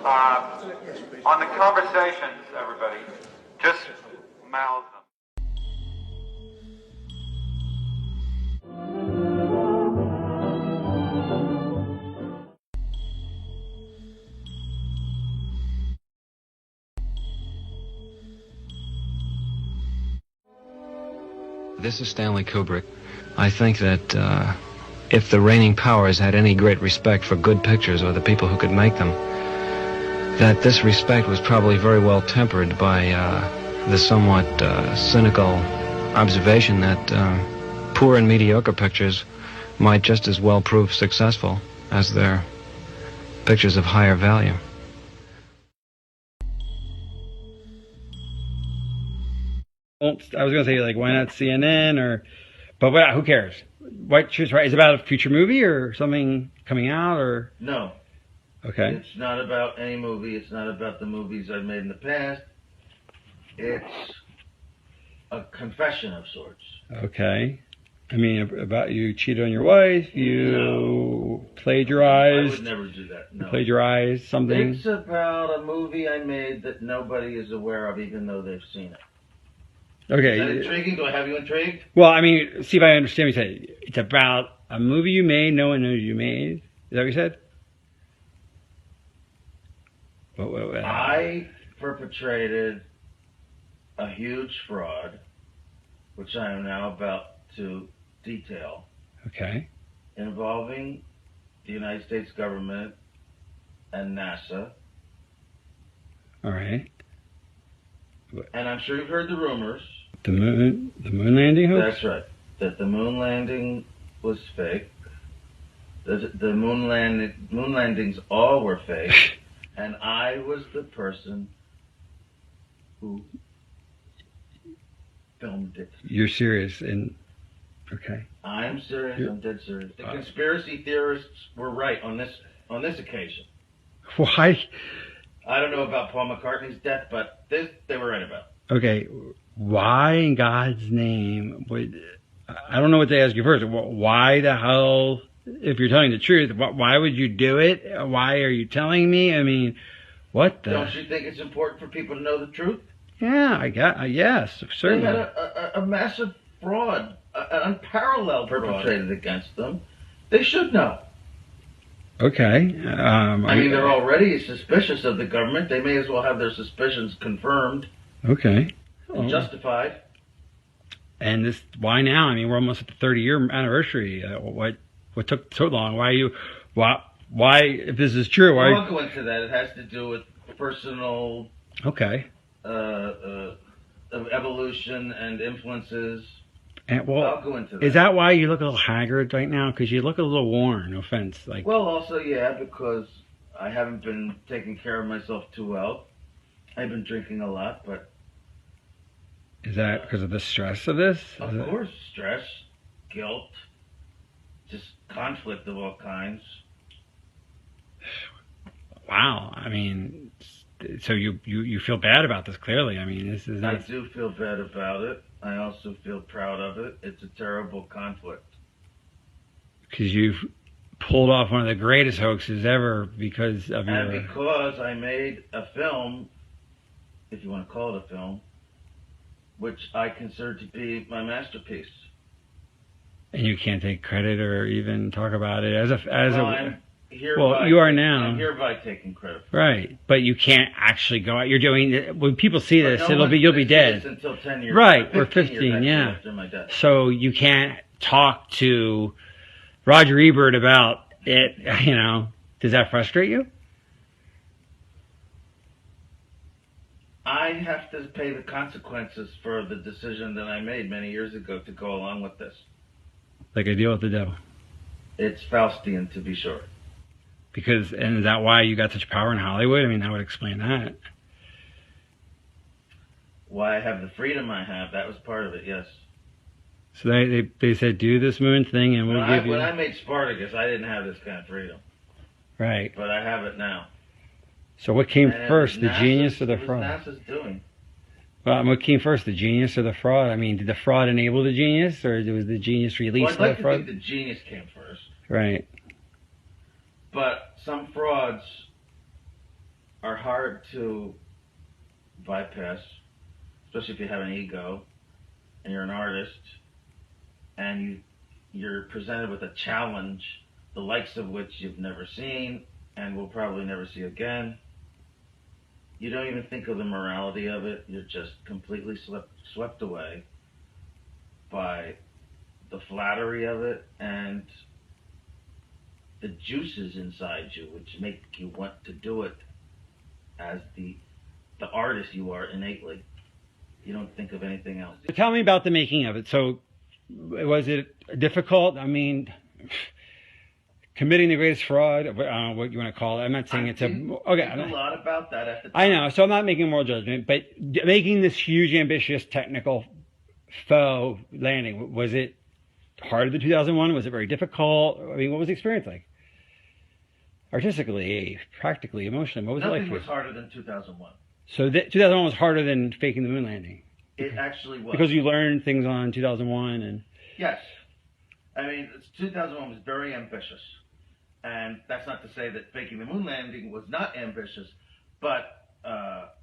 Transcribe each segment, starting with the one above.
On the conversations, everybody, just mouth them. This is Stanley Kubrick. I think that if the reigning powers had any great respect for good pictures or the people who could make them, that this respect was probably very well tempered by the somewhat cynical observation that poor and mediocre pictures might just as well prove successful as their pictures of higher value. I was going to say, like, why not CNN or, but what, who cares? White Truth Right? Is it about a future movie or something coming out or? No. Okay. It's not about any movie. It's not about the movies I've made in the past. It's a confession of sorts. Okay. I mean, about you cheated on your wife, you plagiarized. I would never do that. No. Plagiarized something. It's about a movie I made that nobody is aware of, even though they've seen it. Okay. Is that intriguing? Do I have you intrigued? Well, I mean, see if I understand what you said. It's about a movie you made, no one knows you made. Is that what you said? I perpetrated a huge fraud, which I am now about to detail, Okay. involving the United States government and NASA. All right. And I'm sure you've heard the rumors. The moon landing hoax? That's right. That the moon landing was fake. The moon landings all were fake. And I was the person who filmed it. You're serious and okay. I'm serious. I'm dead serious. The conspiracy theorists were right on this occasion. Why? I don't know about Paul McCartney's death, but this they were right about. Okay. Why in God's name would I don't know what to ask you first. Why the hell, if you're telling the truth, why would you do it? Why are you telling me? I mean, what the? Don't you think it's important for people to know the truth? Yeah, yes, certainly. They had a massive fraud, an unparalleled perpetrated against them. They should know. Okay. I mean, they're already suspicious of the government. They may as well have their suspicions confirmed. Okay. And justified. And this, why now? I mean, we're almost at the 30-year anniversary. What took so long? Why, if this is true, why? I won't go into that. It has to do with personal. Okay. Evolution and influences. And, well, I'll go into that. Is that why you look a little haggard right now? Because you look a little worn. No offense. Well, also, yeah, because I haven't been taking care of myself too well. I've been drinking a lot, but. Is that because of the stress of this? Of course, stress, guilt, just conflict of all kinds. Wow. I mean, so you feel bad about this, clearly. I mean, this is. I do feel bad about it. I also feel proud of it. It's a terrible conflict. Because you've pulled off one of the greatest hoaxes ever because of your... And because I made a film, if you want to call it a film, which I consider to be my masterpiece. And you can't take credit or even talk about it you are now. I'm hereby taking credit for right, but you can't actually go out. You're doing when people see this, you'll be dead. Until 10 years, right, or 15, yeah. After my death. So you can't talk to Roger Ebert about it. You know, does that frustrate you? I have to pay the consequences for the decision that I made many years ago to go along with this. Like a deal with the devil. It's Faustian, to be sure. And is that why you got such power in Hollywood? I mean, that would explain that. Why I have the freedom I have, that was part of it, yes. So they said, do this moon thing and we'll give you... When I made Spartacus, I didn't have this kind of freedom. Right. But I have it now. So what came first, the genius or the fraud? What was NASA's doing? Well, what came first, the genius or the fraud? I mean, did the fraud enable the genius, or was the genius release the fraud? I'd like to think the genius came first. Right. But some frauds are hard to bypass, especially if you have an ego and you're an artist and you're presented with a challenge, the likes of which you've never seen and will probably never see again. You don't even think of the morality of it. You're just completely swept away by the flattery of it and the juices inside you, which make you want to do it as the artist you are innately. You don't think of anything else. Tell me about the making of it. So, was it difficult? I mean, committing the greatest fraud, I don't know what you want to call it. I'm not saying it's okay. Think a lot about that at the time. I know, so I'm not making a moral judgment, but making this huge, ambitious, technical faux landing, was it harder than 2001? Was it very difficult? I mean, what was the experience like? Artistically, practically, emotionally, what was it like Nothing for you? was harder than 2001. So 2001 was harder than faking the moon landing? It actually was. Because you learned things on 2001 and... Yes. I mean, 2001 was very ambitious. And that's not to say that faking the moon landing was not ambitious, but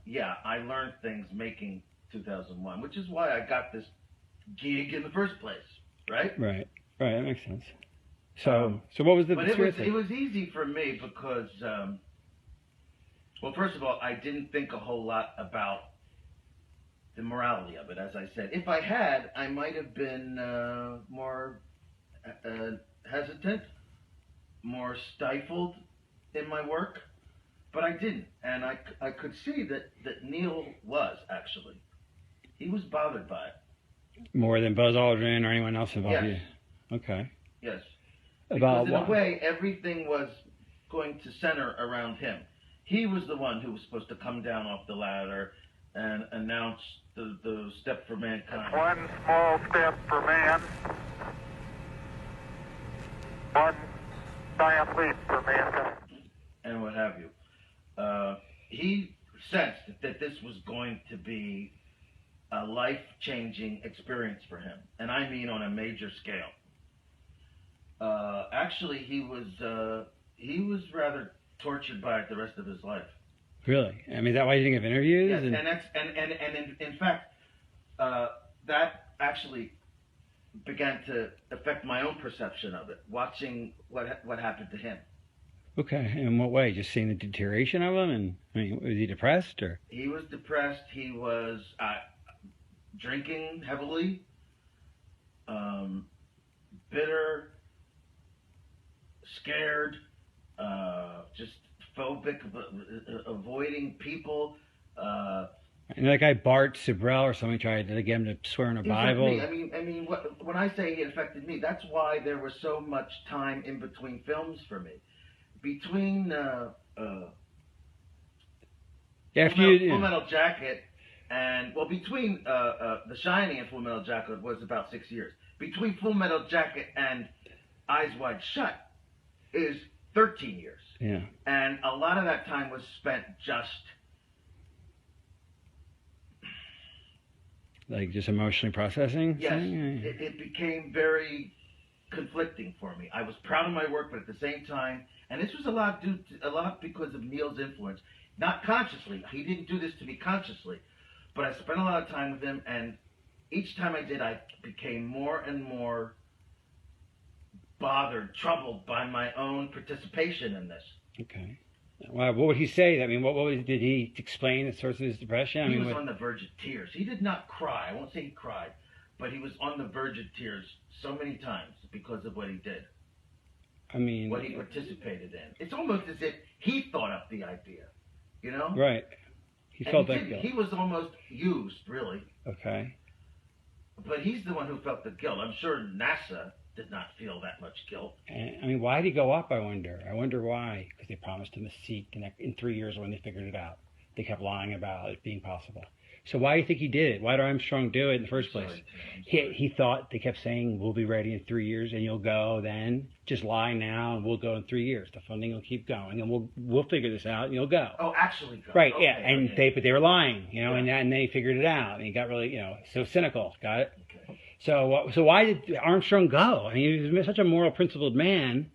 yeah, I learned things making 2001, which is why I got this gig in the first place, right? Right, that makes sense. So what was the But experience it was easy for me because, well, first of all, I didn't think a whole lot about the morality of it, as I said. If I had, I might have been more hesitant, more stifled in my work, but I didn't. And I could see that Neil was, actually. He was bothered by it. More than Buzz Aldrin or anyone else involved? Yes. Okay. Yes. About Because in what? a way, everything was going to center around him. He was the one who was supposed to come down off the ladder and announce the step for mankind. One small step for man, one giant leap for mankind. And what have you. He sensed that this was going to be a life-changing experience for him, and I mean on a major scale. Actually, he was rather tortured by it the rest of his life. Really? I mean, is that why you didn't give interviews? Yes, and in fact, that actually began to affect my own perception of it, watching what happened to him. Okay, in what way? Just seeing the deterioration of him? And I mean, was he depressed or? He was depressed. He was drinking heavily, bitter, scared, just phobic, avoiding people. And that guy Bart Sibrel or something tried to get him to swear in a Bible. I mean, when I say it affected me, that's why there was so much time in between films for me. Between Full Metal Jacket and between The Shining and Full Metal Jacket was about 6 years. Between Full Metal Jacket and Eyes Wide Shut is 13 years. Yeah. And a lot of that time was spent just like just emotionally processing. yes. Thing? It became very conflicting for me. I was proud of my work, but at the same time, and this was a lot because of Neil's influence, not consciously. He didn't do this to me consciously, but I spent a lot of time with him, and each time I did, I became more and more bothered, troubled by my own participation in this. Okay. Well, what would he say? I mean, did he explain the source of his depression? He was on the verge of tears. He did not cry. I won't say he cried, but he was on the verge of tears so many times because of what he did. I mean, what he participated in. It's almost as if he thought up the idea, you know? Right. He felt that guilt. He was almost used, really. Okay. But he's the one who felt the guilt. I'm sure NASA did not feel that much guilt. And, I mean, why did he go up, I wonder? I wonder why. Because they promised him a seat in 3 years when they figured it out. They kept lying about it being possible. So why do you think he did it? Why did Armstrong do it in the first place? He thought, they kept saying, we'll be ready in 3 years and you'll go then. Just lie now and we'll go in 3 years. The funding will keep going and we'll figure this out and you'll go. Oh, actually go. Right, okay, yeah. And okay. but they were lying, you know, Yeah. and they figured it out. And he got really, so cynical. Got it? Okay. So why did Armstrong go? I mean, he was such a moral, principled man.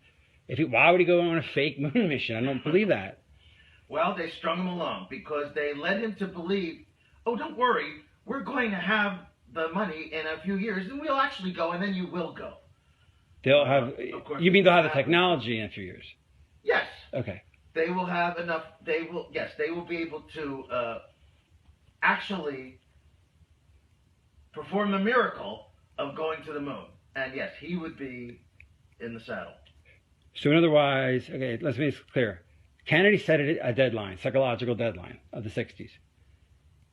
Why would he go on a fake moon mission? I don't believe that. Well, they strung him along because they led him to believe, oh, don't worry, we're going to have the money in a few years, and we'll actually go, and then you will go. They'll have. Of course, You mean they'll have the technology in a few years? Yes. Okay. They will have enough. They will. Yes, they will be able to actually perform the miracle of going to the moon. And yes, he would be in the saddle. So, in other words, okay, let's make this clear. Kennedy set a deadline, psychological deadline of the 60s.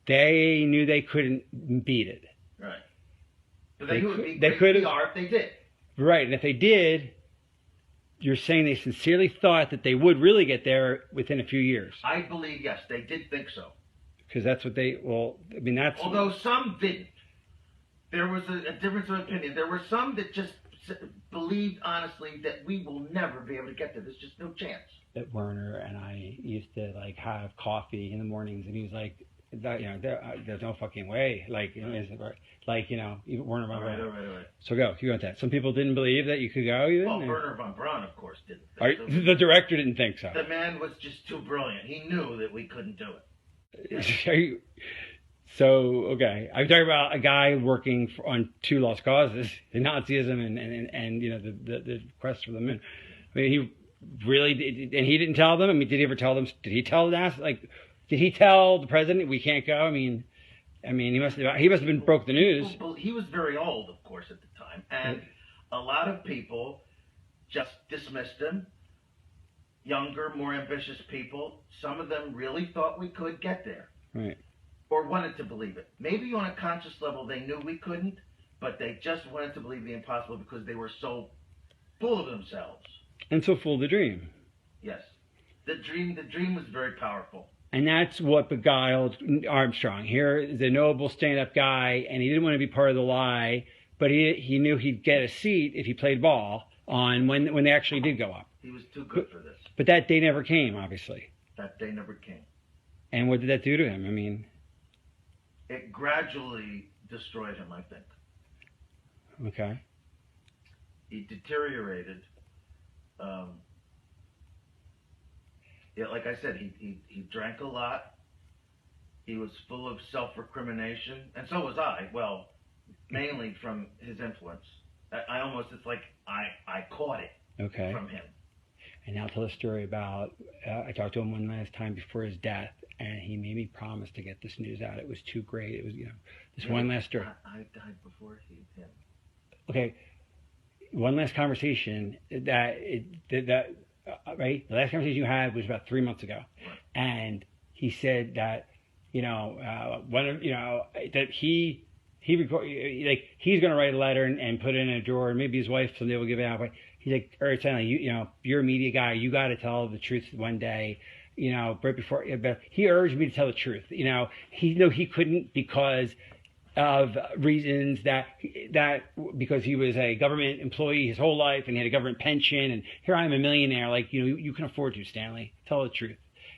They knew they couldn't beat it. Right. But they would be they great could PR if they did. Right, and if they did, you're saying they sincerely thought that they would really get there within a few years. I believe, yes, they did think so. Because that's what they, well, I mean, that's... Although some didn't. There was a difference of opinion. There were some that just believed honestly that we will never be able to get there. There's just no chance. That Werner and I used to, like, have coffee in the mornings, and he was like, there's no fucking way. Like, you know, even Werner von Braun. Right. So go, you got that. Some people didn't believe that you could go even? Well, Werner von Braun, of course, didn't. The director didn't think so. The man was just too brilliant. He knew that we couldn't do it. So, okay. I'm talking about a guy working on two lost causes, Nazism and you know, the quest for the moon. I mean, he really did, and he didn't tell them? I mean, did he ever tell them? Did he tell NASA? Like, did he tell the president we can't go? I mean, he must have been broke the news. He was very old, of course, at the time, and a lot of people just dismissed him. Younger, more ambitious people, some of them really thought we could get there. Right. Or wanted to believe it. Maybe on a conscious level they knew we couldn't, but they just wanted to believe the impossible because they were so full of themselves. And so full of the dream. Yes. The dream was very powerful. And that's what beguiled Armstrong. Here is a noble stand-up guy, and he didn't want to be part of the lie, but he knew he'd get a seat if he played ball on when they actually did go up. He was too good for this. But that day never came, obviously. That day never came. And what did that do to him? I mean... It gradually destroyed him, I think. Okay. He deteriorated. Like I said, he drank a lot. He was full of self-recrimination, and so was I. Well, mainly from his influence. I almost, it's like I caught it from him. And now tell a story about, I talked to him one last time before his death, and he made me promise to get this news out. It was too great. It was, one last story. I died before him. Okay, one last conversation right? The last conversation you had was about 3 months ago. Right. And he said that, that he's going to write a letter and put it in a drawer, and maybe his wife someday will give it out. But he's like, Eric Stanley, you're a media guy. You got to tell the truth one day. Right before, but he urged me to tell the truth. He couldn't because of reasons that because he was a government employee his whole life and he had a government pension, and here I am a millionaire. Like, you can afford to, Stanley. Tell the truth.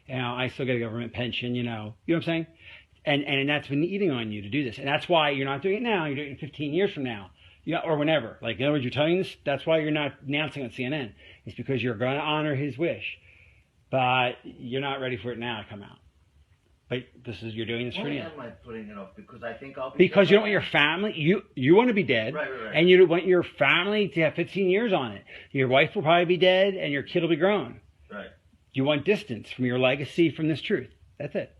I still get a government pension. You know what I'm saying? And that's been eating on you to do this, and that's why you're not doing it now. You're doing it 15 years from now. Yeah, or whenever. Like, in other words, you're telling this. That's why you're not announcing on CNN. It's because you're going to honor his wish, but you're not ready for it now to come out. But you're doing this for Why you. am I putting it off? Because I think I'll be. Because you don't want your family. You want to be dead, right. And you want your family to have 15 years on it. Your wife will probably be dead, and your kid will be grown. Right. You want distance from your legacy, from this truth. That's it.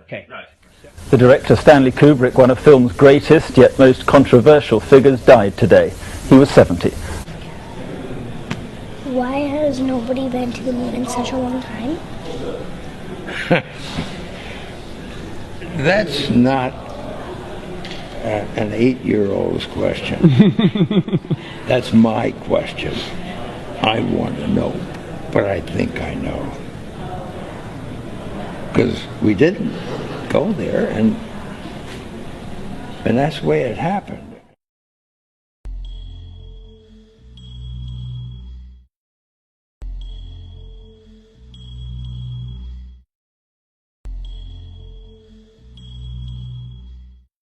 Okay. Right. The director Stanley Kubrick, one of film's greatest yet most controversial figures, died today. He was 70. Why has nobody been to the moon in such a long time? That's not an 8-year-old's question. That's my question. I want to know, but I think I know. Because we didn't go there, and that's the way it happened.